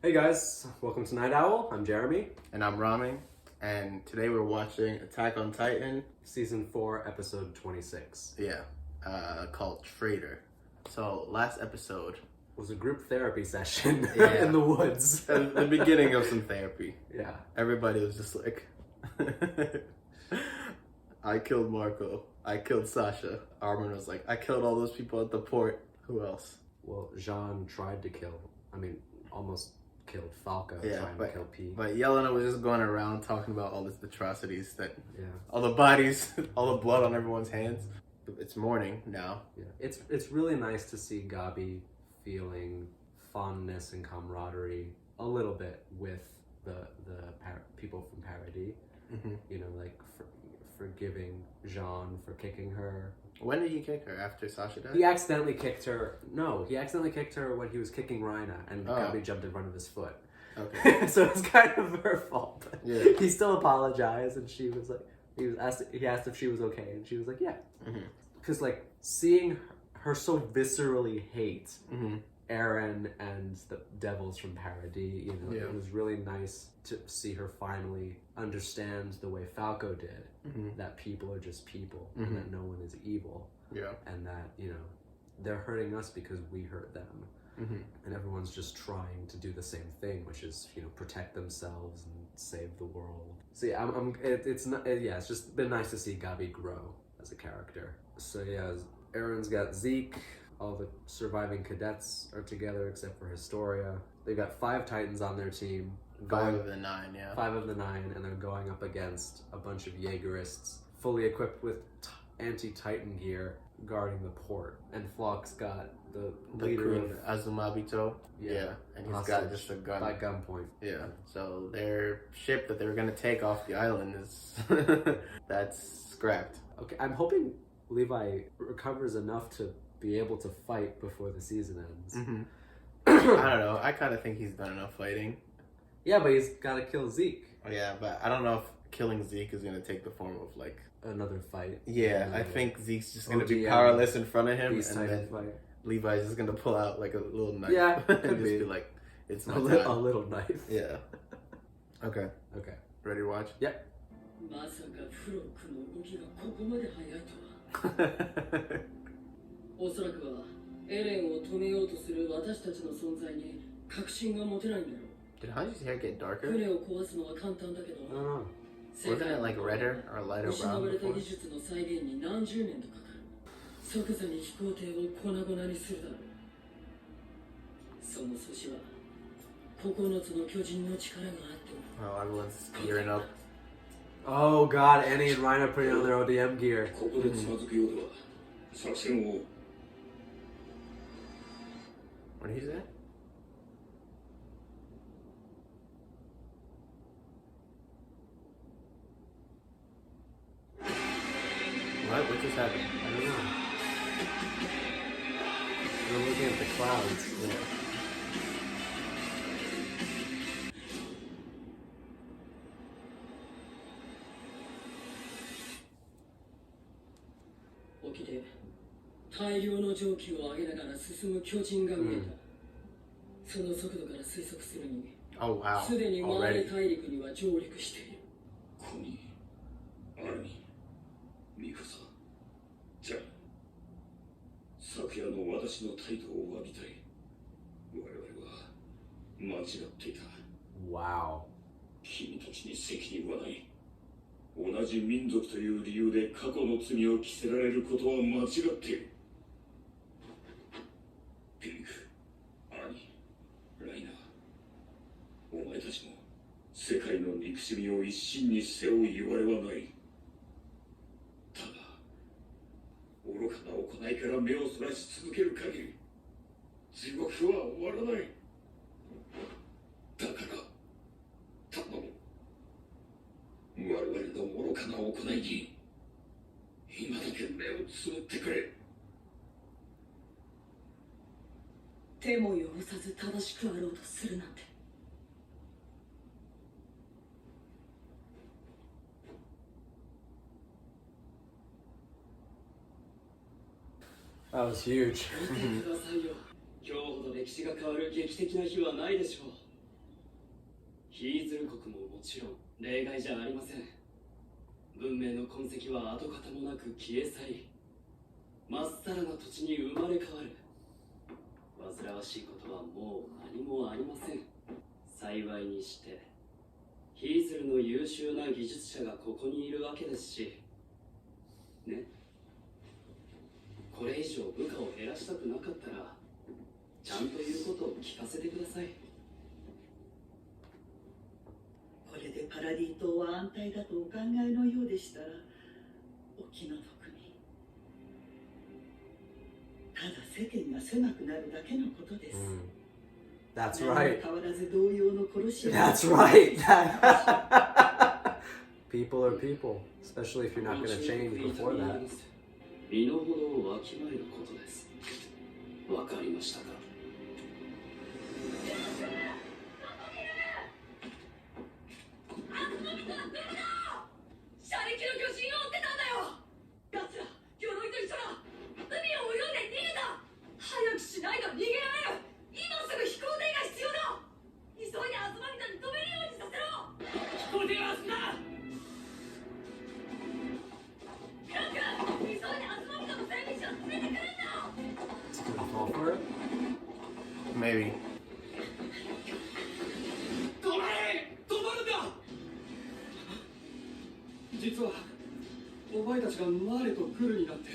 Hey guys, welcome to Night Owl. I'm Jeremy. And I'm Rami, and today we're watching Attack on Titan. Season 4, episode 26. Yeah, called Traitor. So last episode Was a group therapy session Yeah. in the woods. the beginning of some therapy. Yeah. Everybody was just like, I killed Marco. I killed Sasha. Armin was like, I killed all those people at the port. Who else? Well, Jean tried to almost killed Falco trying to kill P. But Yelena was just going around talking about all these atrocities that, Yeah. all the bodies, all the blood on everyone's hands. It's morning now. Yeah. It's really nice to see Gabi feeling fondness and camaraderie a little bit with the people from Paradis. Mm-hmm. You know, like forgiving Jean for kicking her. When did he kick her? After Sasha died? He accidentally kicked her. No, he accidentally kicked her when he was kicking Rhina, and Gabi jumped in front of his foot. Okay. So it's kind of her fault. Yeah. He still apologized, and she was like, he asked if she was okay, and she was like, yeah. Because like seeing her so viscerally hate Eren and the devils from Paradis, you know, it was really nice to see her finally understand the way Falco did, that people are just people, and that no one is evil, and that, you know, they're hurting us because we hurt them, and everyone's just trying to do the same thing, which is, you know, protect themselves and save the world. So yeah, it's just been nice to see Gabi grow as a character. So yeah, Eren's got Zeke. All the surviving cadets are together except for Historia. They've got 5 Titans on their team. 5 of the 9, yeah. 5 of the 9, and they're going up against a bunch of Jaegerists, fully equipped with anti-Titan gear, guarding the port. And Flock's got the leader Queen Azumabito. Yeah, and he's got just a gun. By gunpoint. Yeah, so their ship that they were going to take off the island is... that's scrapped. Okay, I'm hoping Levi recovers enough to be able to fight before the season ends. I don't know. I kind of think he's done enough fighting. Yeah, but he's got to kill Zeke. Yeah, but I don't know if killing Zeke is going to take the form of like... Another fight. Yeah, I think Zeke's just going to be powerless in front of him, and then fight. Levi's just going to pull out like a little knife. Yeah, and could just be like, it's my a time. little knife. Yeah. Okay. Okay. Ready to watch? Yep. まさかフロックの動きがここまで速いとは。おそらくはエレンを止めようとする私たちの存在に確信が持てないんだろう。 Did Hanji's hair get darker? 船を壊すのは簡単だけど、 Wasn't it like redder or lighter 失 brown われた before? 技術の再現に何十年とかかる。即座に飛行艇を粉々にするだろう。その素子は9つの巨人の力があっても。 Oh, everyone's gearing up. Oh god, Annie and Rhina putting on their ODM gear. ここでつまずくようでは作戦を What did he say? What just happened? I don't know. We're looking at the clouds. Yeah. Okide, 大量の蒸気を上げながら進む巨人が見えた。その速度から推測するに、 Oh wow. すでに周り Already. 大陸には上陸している。コニー、アルミ、ミカサ、ジャン。昨夜の私の態度を詫びたい。我々は間違っていた。 Wow. 君たちに責任はない。同じ民族という理由で過去の罪を着せられることは間違っている。ピンク、アニ、ライナー、お前たちも世界の憎しみを一身に背負ういわれはない。ただ、愚かな行いから目をそらし続ける限り、地獄は終わらない。だから、頼む。我々の愚かな行いに今だけ目をつぶってくれ。手も汚さず正しくあろうとするなんて。That was huge. 見てくださいよ。今日ほど歴史が変わる劇的な日はないでしょう。ヒーズル国ももちろん例外じゃありません。文明の痕跡は跡形もなく消え去り、まっさらな土地に生まれ変わる。煩わしいことはもう何もありません。幸いにしてヒーズルの優秀な技術者がここにいるわけですしね。これ以上部下を減らしたくなかったらちゃんと言うことを聞かせてください。これでパラディ島は安泰だとお考えのようでしたらお気の毒に。ただ世間が狭くなるだけのことです。That's 何も right. 変わらず同様の殺し合い。 That's right. People are people, especially if you're not going to change before that. 身の程をわきまえることです。わかりましたか？車力の巨人を追ってたんだよ。奴ら鎧と一緒だ。海を泳いで逃げた。早くしないと逃げられる。今すぐ飛行艇が必要だ。急いでアズマニタに止めるようにさせろ。飛行艇はすな。クランク、急いでアズマニタの戦士を連れてくるんだ。 It's gonna fall for it. Maybe. 止まれ！止まるんだ！実はお前たちがマーレとグルになって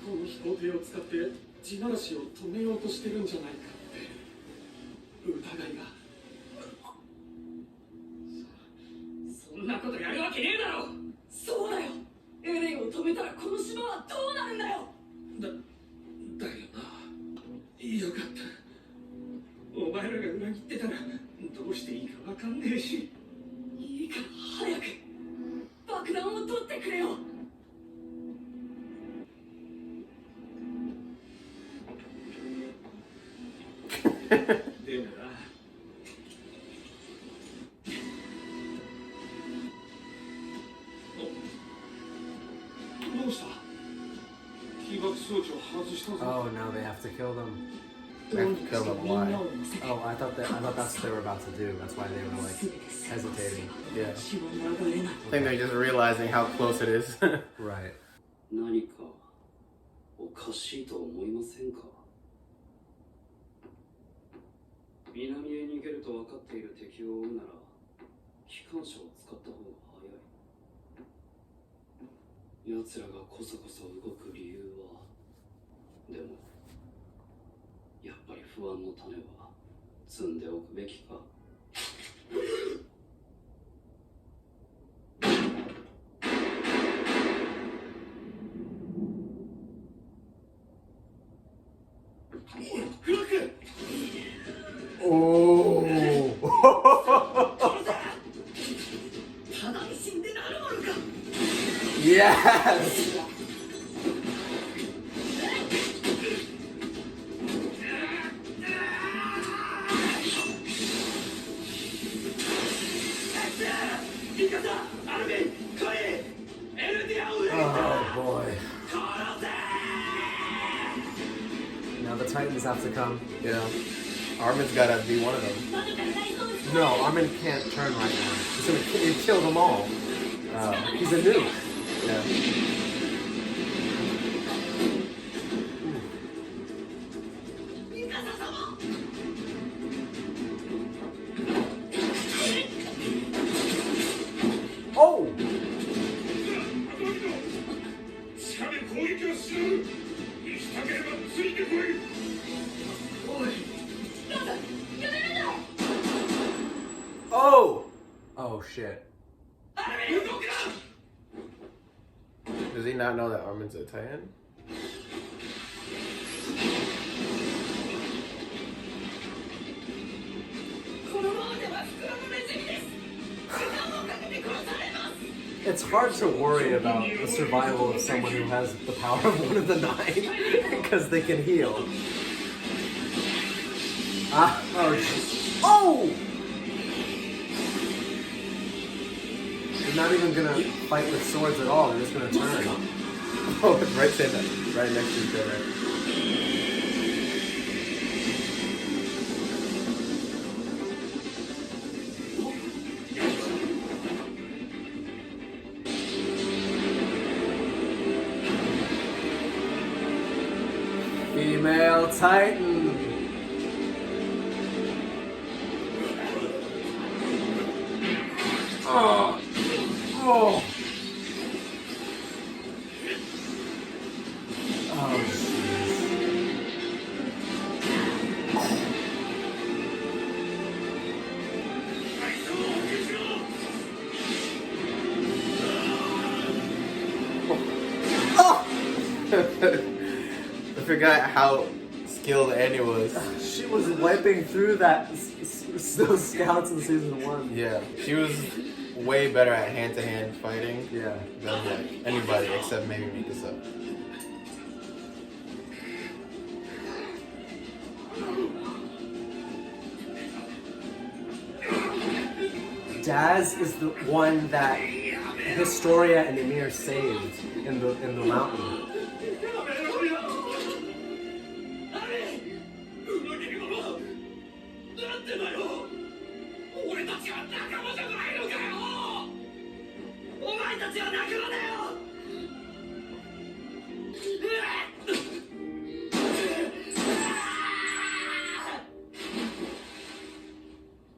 この飛行艇を使って地ならしを止めようとしてるんじゃないかって疑いが。そんなことやるわけねえだろ。そうだよ。エレンを止めたらこの島はどうなるんだよ。だよな。よかった。お前らが裏切ってたらどうしていいかわかんねえし。いいから早く爆弾を取ってくれよ。でもな、どうした？起爆装置を外したぞ。 Oh, now they have to kill them. They have to kill them. Why? Oh, I thought that's what they were about to do. That's why they were like hesitating. Yeah. 血は流れない。 I think they're just realizing how close it is. Right. 何かおかしいと思いませんか？南へ逃げると分かっている敵を追うなら機関車を使った方が早い。奴らがこそこそ動く理由は、でもやっぱり不安の種は積んでおくべきか。Oh. ただに死んでなるものか。 Yes. 味方、アルミン、コリー、エルディアを撃 Oh boy. 殺せ！ Now the Titans have to come. Yeah. Armin's gotta be one of them. No, Armin can't turn right now. He's gonna kill them all. He's a nuke. Yeah. Oh! 地下で攻撃をしろ。行きたければついてこい。おい、 Oh! Oh shit. 動くな！ Does he not know that Armin's a Titan? このままでは袋のネズミです。時間をかけて殺されます。 It's hard to worry about the survival of someone who has the power of one of the nine because they can heal. Ah, oh, oh! They're not even gonna fight with swords at all. They're just gonna turn. Oh, it's right there, right next to each other. Titan. Oh. Oh. Oh, I forgot how skilled Annie was. she was wiping through those scouts in season 1. Yeah, she was way better at hand-to-hand fighting Yeah. than like anybody except maybe Mikasa. Daz is the one that Historia and Ymir saved in the mountain. 裏切り者なんでだよ俺たちは仲間じゃないのかよお前たちは仲間だよ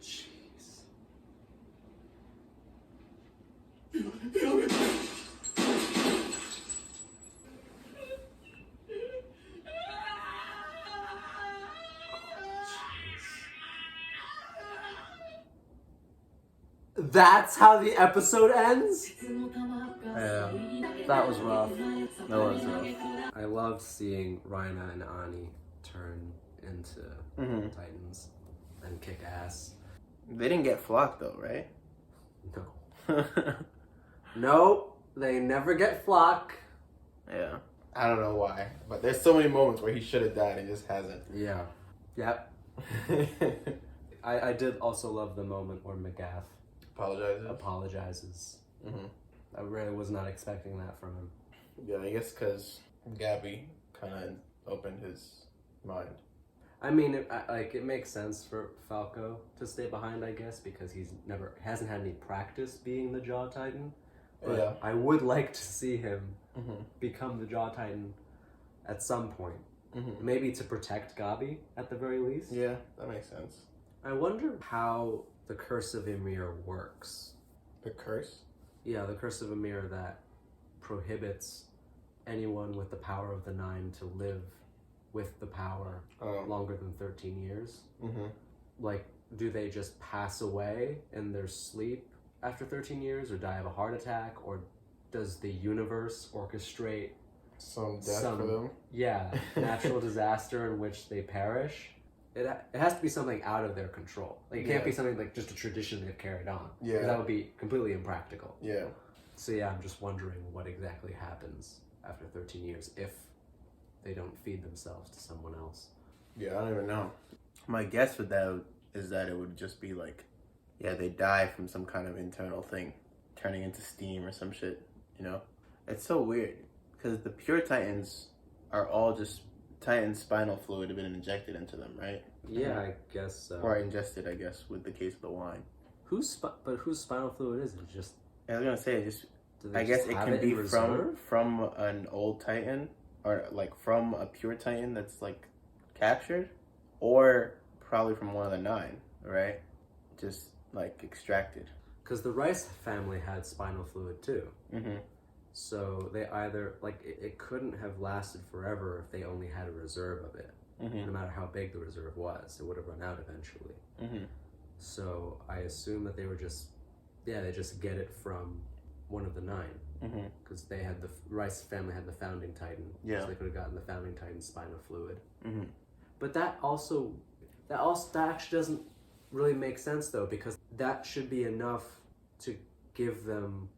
Jeez. That's how the episode ends? Yeah, That was rough. that was rough. I loved seeing Raina and Ani turn into Titans and kick ass. They didn't get flocked though, right? No. No, they never get flock. Yeah. I don't know why, but there's so many moments where he should have died and just hasn't. Yeah. Yep. I did also love the moment where McGaff apologizes. I really was not expecting that from him. Yeah, I guess because Gabby kind of opened his mind. I mean, it makes sense for Falco to stay behind, I guess, because hasn't had any practice being the Jaw Titan. But Yeah. I would like to see him become the Jaw Titan at some point. Maybe to protect Gabi at the very least. Yeah, that makes sense. I wonder how the Curse of Ymir works. The curse? Yeah, the Curse of Ymir that prohibits anyone with the power of the Nine to live with the power longer than 13 years. Like, do they just pass away in their sleep after 13 years or die of a heart attack? Or does the universe orchestrate Some death for them? Yeah, natural disaster in which they perish? It has to be something out of their control. Like, it can't be something like just a tradition they've carried on. Yeah. 'Cause that would be completely impractical. Yeah. So yeah, I'm just wondering what exactly happens after 13 years if they don't feed themselves to someone else. Yeah, I don't even know. My guess with that is that it would just be like, yeah, they die from some kind of internal thing, turning into steam or some shit, you know? It's so weird, because the pure Titans are all just Titan spinal fluid have been injected into them, right? Yeah, I guess so. Or ingested, I guess, with the case of the wine. Whose spinal fluid is it? Just I was gonna say, just do they I guess just it have can in be reserve? from an old Titan, or like from a pure Titan that's like captured, or probably from one of the 9, right? Just like extracted. Because the Rice family had spinal fluid too. So they either, like, it couldn't have lasted forever if they only had a reserve of it. No matter how big the reserve was, it would have run out eventually. So I assume that they were just, they just get it from one of the 9. Because they had the Rice family had the founding Titan. Yeah. So they could have gotten the founding Titan spinal fluid. But that actually doesn't really make sense though, because that should be enough to give them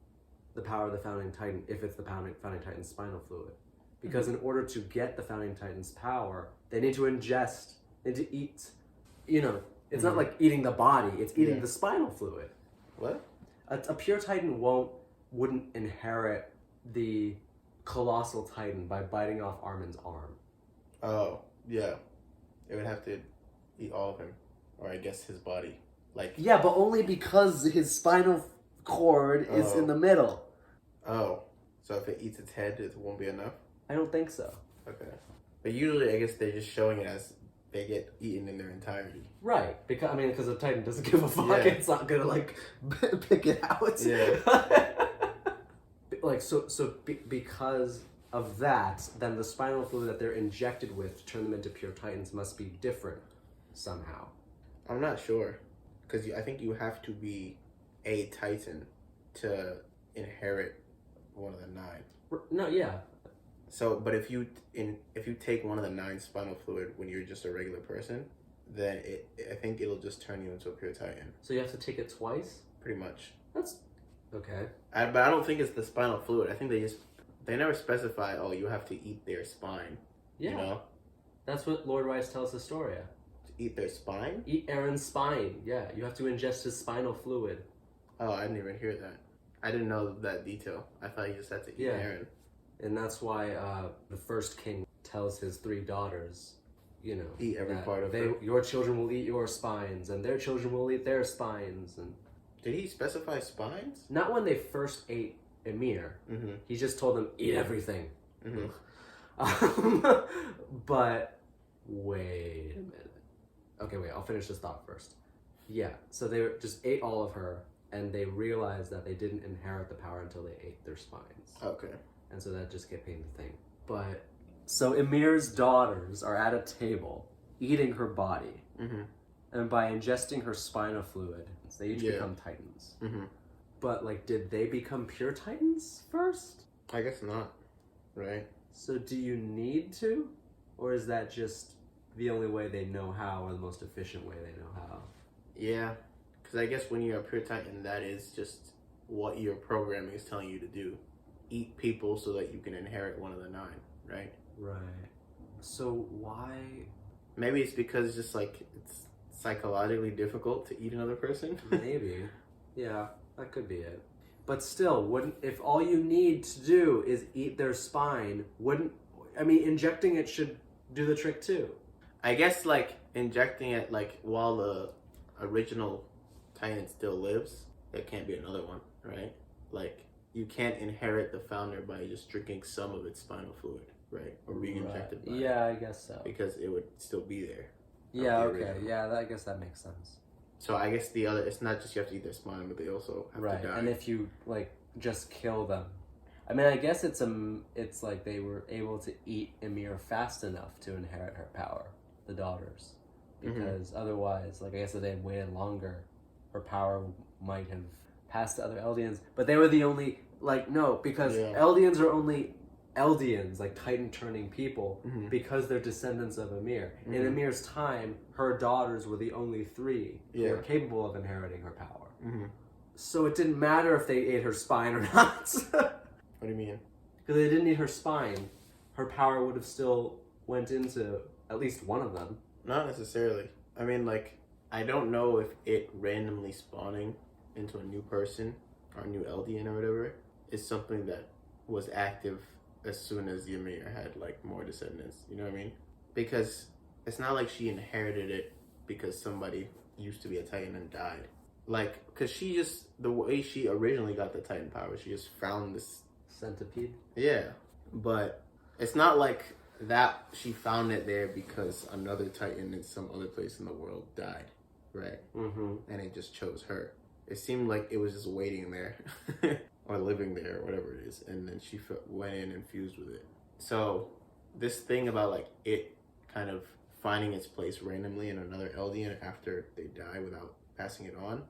the power of the founding Titan if it's the founding Titan's spinal fluid. Because in order to get the founding Titan's power, they need to ingest, they need to eat, it's not like eating the body, it's eating the spinal fluid. What? A pure Titan wouldn't inherit the colossal Titan by biting off Armin's arm. Oh, yeah. It would have to eat all of him. Or I guess his body. Yeah, but only because his spinal cord is in the middle. Oh. So if it eats its head, it won't be enough? I don't think so. Okay. But usually, I guess they're just showing it as they get eaten in their entirety. Right, because the Titan doesn't give a fuck. Yeah. It's not gonna like pick it out. Yeah. Like because of that, then the spinal fluid that they're injected with to turn them into pure Titans must be different somehow. I'm not sure, because I think you have to be a Titan to inherit one of the 9. No, yeah. So, but if you take one of the 9 spinal fluid when you're just a regular person, then I think it'll just turn you into a pure Titan. So you have to take it twice? Pretty much. That's okay. But I don't think it's the spinal fluid. I think they never specify, oh, you have to eat their spine. Yeah. You know? That's what Lord Rice tells Astoria. To eat their spine? Eat Aaron's spine. Yeah, you have to ingest his spinal fluid. Oh, I didn't even hear that. I didn't know that detail. I thought you just had to eat Aaron. And that's why the first king tells his 3 daughters, you know, eat every part of it. Your children will eat your spines, and their children will eat their spines. And did he specify spines? not when they first ate Emir. Mm-hmm. He just told them, eat everything. Mm-hmm. But wait a minute. Okay, wait, I'll finish this thought first. Yeah, so they just ate all of her, and they realized that they didn't inherit the power until they ate their spines. Okay. And so that just became the thing. But, so Emir's daughters are at a table, eating her body. Mm-hmm. And by ingesting her spinal fluid, they each become Titans. Mm-hmm. But, like, did they become pure Titans first? I guess not. Right? So do you need to? Or is that just the only way they know how, or the most efficient way they know how? Yeah. Because I guess when you're a pure Titan, that is just what your programming is telling you to do. Eat people so that you can inherit one of the 9, right? Right. So why? Maybe it's because just like it's psychologically difficult to eat another person. Maybe. Yeah, that could be it. But still, wouldn't, if all you need to do is eat their spine, injecting it should do the trick too. I guess like injecting it like while the original Titan still lives, there can't be another one, right? Like you can't inherit the founder by just drinking some of its spinal fluid, right? Or being injected by it. I guess so. Because it would still be there. Yeah, okay. Yeah, I guess that makes sense. So I guess it's not just you have to eat their spine, but they also have to die. And if you like just kill them, I guess it's like they were able to eat Emir fast enough to inherit her power, the daughters, because otherwise, like I guess if they had waited longer, her power might have passed to other Eldians. But they were the only because Eldians are only Eldians, like Titan-turning people, because they're descendants of Emir. In Emir's time, her daughters were the only 3 who were capable of inheriting her power. So it didn't matter if they ate her spine or not. What do you mean? Because they didn't eat her spine, her power would have still went into at least one of them. Not necessarily. I mean, like, I don't know if it randomly spawning into a new person or a new Eldian or whatever is something that was active as soon as the Emir had like more descendants. You know what I mean? Because it's not like she inherited it because somebody used to be a Titan and died. Like, because the way she originally got the Titan power, she just found this centipede. Yeah, but it's not like that she found it there because another Titan in some other place in the world died, right? And it just chose her. It seemed like it was just waiting there or living there or whatever it is, and then she went in and fused with it. So this thing about like it kind of finding its place randomly in another Eldian after they die without passing it on,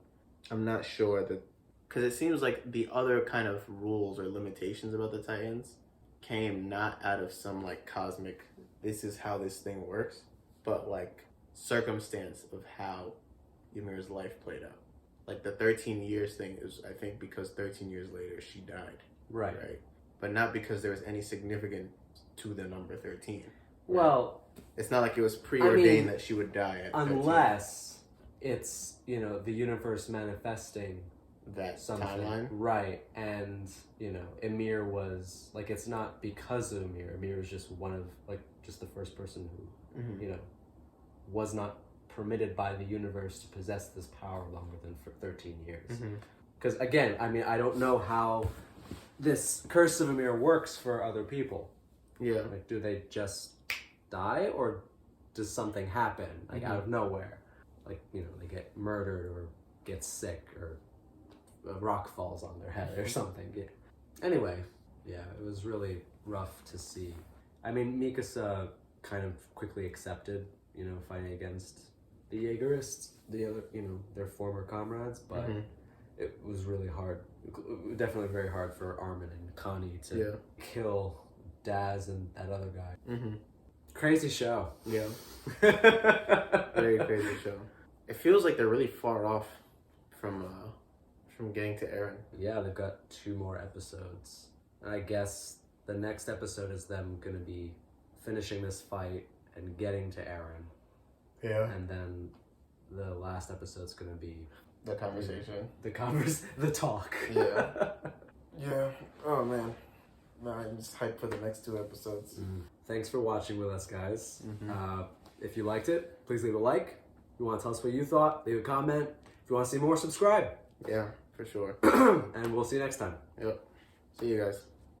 I'm not sure that, because it seems like the other kind of rules or limitations about the Titans came not out of some like cosmic, this is how this thing works, but like circumstance of how Ymir's life played out. Like the 13 years thing is, I think, because 13 years later she died. Right. But not because there was any significance to the number 13. Right? Well, it's not like it was preordained that she would die at 13. Unless it's, the universe manifesting that something. Timeline. Right. And, Emir was, like, it's not because of Emir. Emir is just one of, like, just the first person who, was not permitted by the universe to possess this power longer than for 13 years. Because, again, I don't know how this Curse of Emir works for other people. Yeah. Like, do they just die, or does something happen like out of nowhere? Like, you know, they get murdered or get sick, or a rock falls on their head or something. Yeah. Anyway, yeah, it was really rough to see. I mean, Mikasa kind of quickly accepted, you know, fighting against the Jaegerists, the other, you know, their former comrades, but it was really hard. Definitely very hard for Armin and Connie to kill Daz and that other guy. Crazy show. Yeah. Very crazy show. It feels like they're really far off from getting to Eren. Yeah, they've got 2 more episodes. And I guess the next episode is them gonna be finishing this fight and getting to Eren. Yeah. And then the last episode's gonna be The conversation. the talk. Yeah. Yeah. Oh man. No, I'm just hyped for the next 2 episodes. Thanks for watching with us, guys. If you liked it, please leave a like. If you want to tell us what you thought, leave a comment. If you want to see more, subscribe. Yeah, for sure. And we'll see you next time. Yep. See you guys.